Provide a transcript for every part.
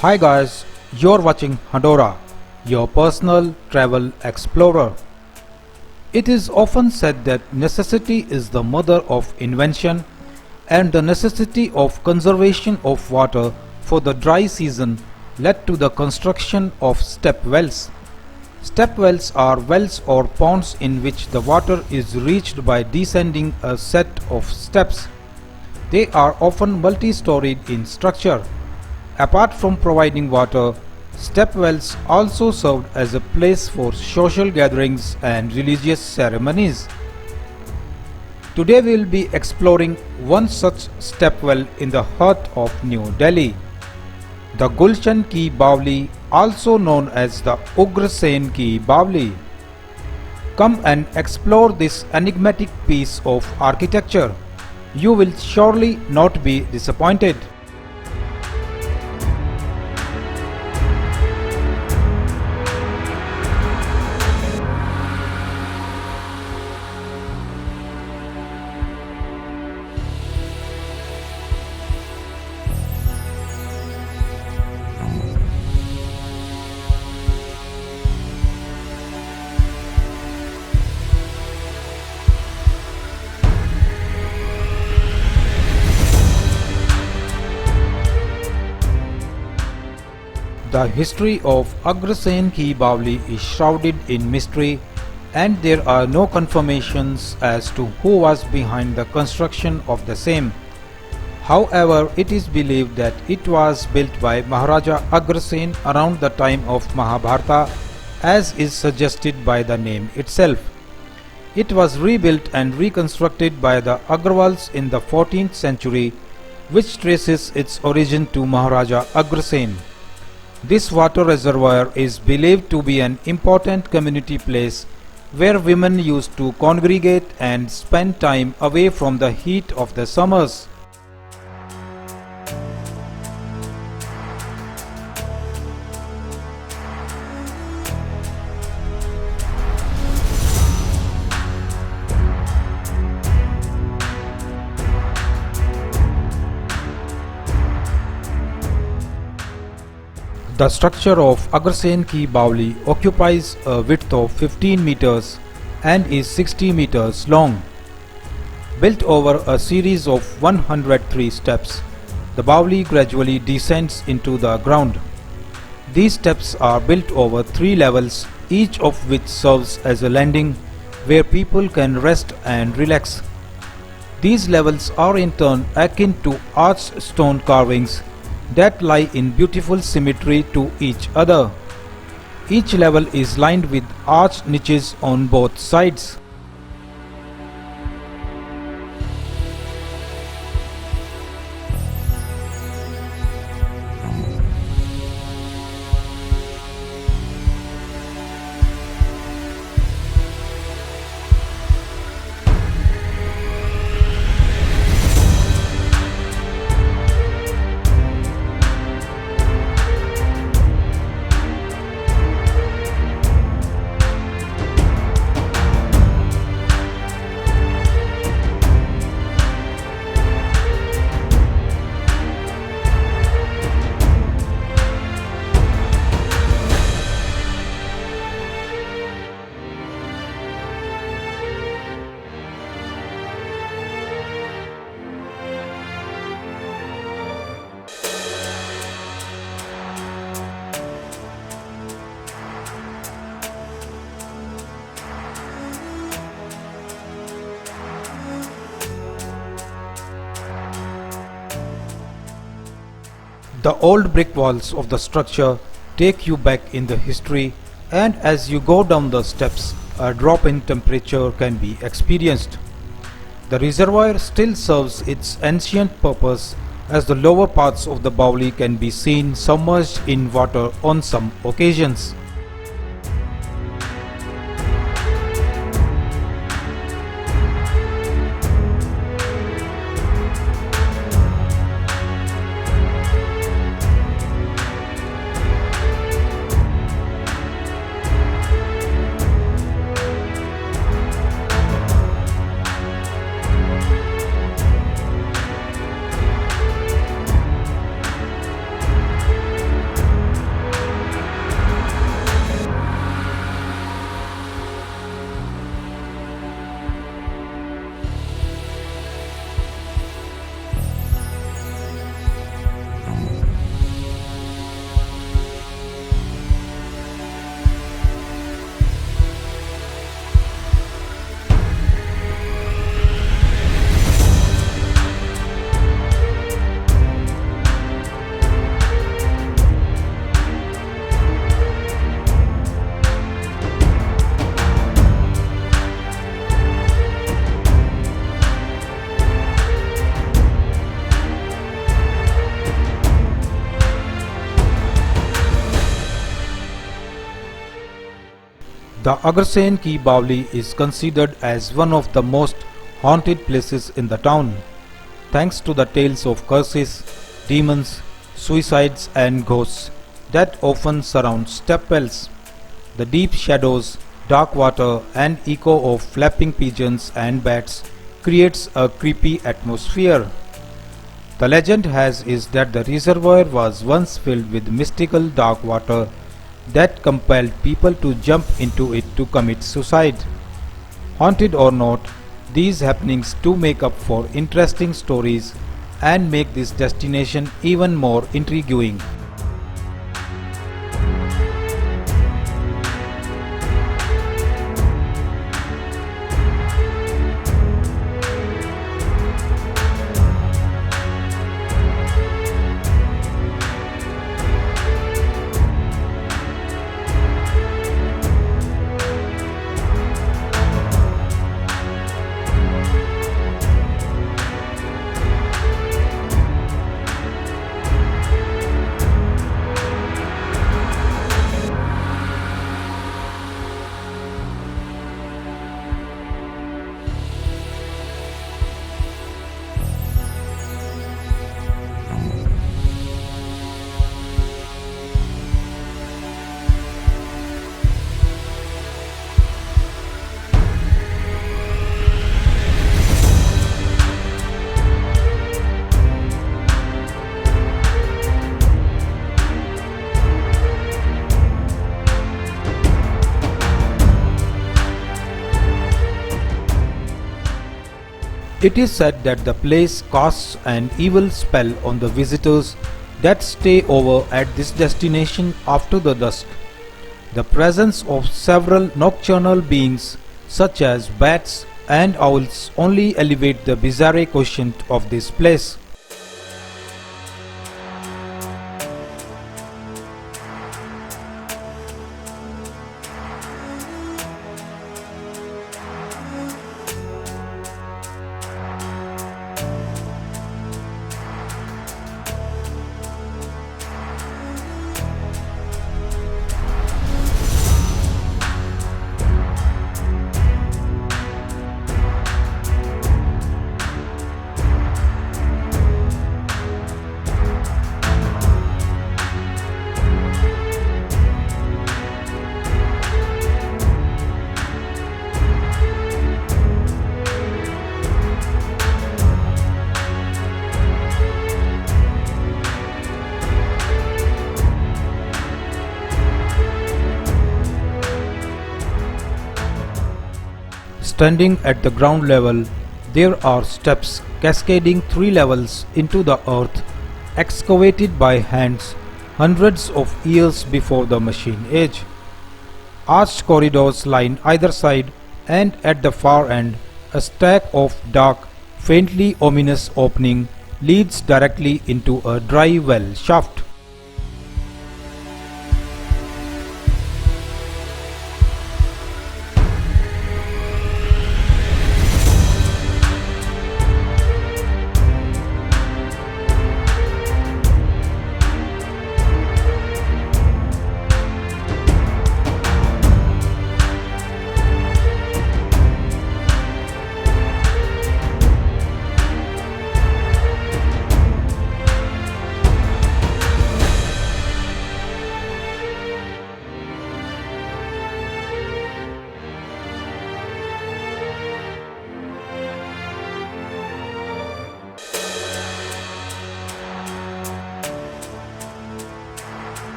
Hi guys, you're watching Hadora, your personal travel explorer. It is often said that necessity is the mother of invention, and the necessity of conservation of water for the dry season led to the construction of stepwells. Stepwells are wells or ponds in which the water is reached by descending a set of steps. They are often multi-storied in structure. Apart from providing water, stepwells also served as a place for social gatherings and religious ceremonies. Today we will be exploring one such stepwell in the heart of New Delhi, the Gulshan Ki Baoli, also known as the Agrasen Ki Baoli. Come and explore this enigmatic piece of architecture. You will surely not be disappointed. The history of Agrasen Ki Baoli is shrouded in mystery, and there are no confirmations as to who was behind the construction of the same. However, it is believed that it was built by Maharaja Agrasen around the time of Mahabharata, as is suggested by the name itself. It was rebuilt and reconstructed by the Aggarwals in the 14th century, which traces its origin to Maharaja Agrasen. This water reservoir is believed to be an important community place where women used to congregate and spend time away from the heat of the summers. The structure of Agrasen Ki Baoli occupies a width of 15 meters and is 60 meters long. Built over a series of 103 steps, the Baoli gradually descends into the ground. These steps are built over 3 levels, each of which serves as a landing where people can rest and relax. These levels are in turn akin to arched stone carvings that lie in beautiful symmetry to each other. Each level is lined with arched niches on both sides. The old brick walls of the structure take you back in the history, and as you go down the steps, a drop in temperature can be experienced. The reservoir still serves its ancient purpose, as the lower parts of the Baoli can be seen submerged in water on some occasions. The Agrasen ki Baoli is considered as one of the most haunted places in the town, thanks to the tales of curses, demons, suicides and ghosts that often surround stepwells. The deep shadows, dark water and echo of flapping pigeons and bats creates a creepy atmosphere. The legend has is that the reservoir was once filled with mystical dark water that compelled people to jump into it to commit suicide. Haunted or not, these happenings do make up for interesting stories and make this destination even more intriguing. It is said that the place casts an evil spell on the visitors that stay over at this destination after the dusk. The presence of several nocturnal beings such as bats and owls only elevate the bizarre quotient of this place. Standing at the ground level, there are steps cascading 3 levels into the earth, excavated by hands hundreds of years before the machine age. Arched corridors line either side, and at the far end, a stack of dark, faintly ominous opening leads directly into a dry well shaft.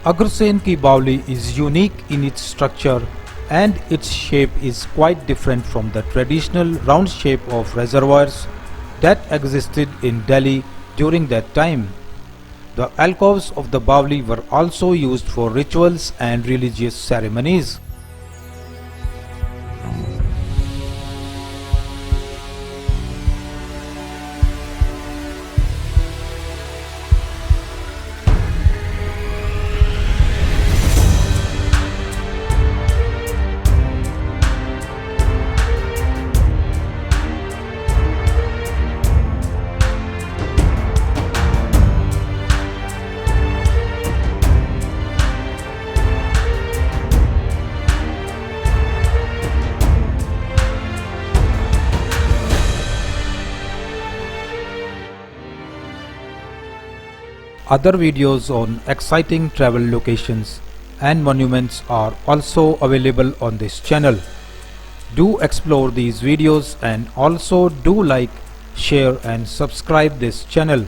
Agrasen ki Baoli is unique in its structure and its shape is quite different from the traditional round shape of reservoirs that existed in Delhi during that time. The alcoves of the Baoli were also used for rituals and religious ceremonies. Other videos on exciting travel locations and monuments are also available on this channel. Do explore these videos and also do like, share and subscribe this channel.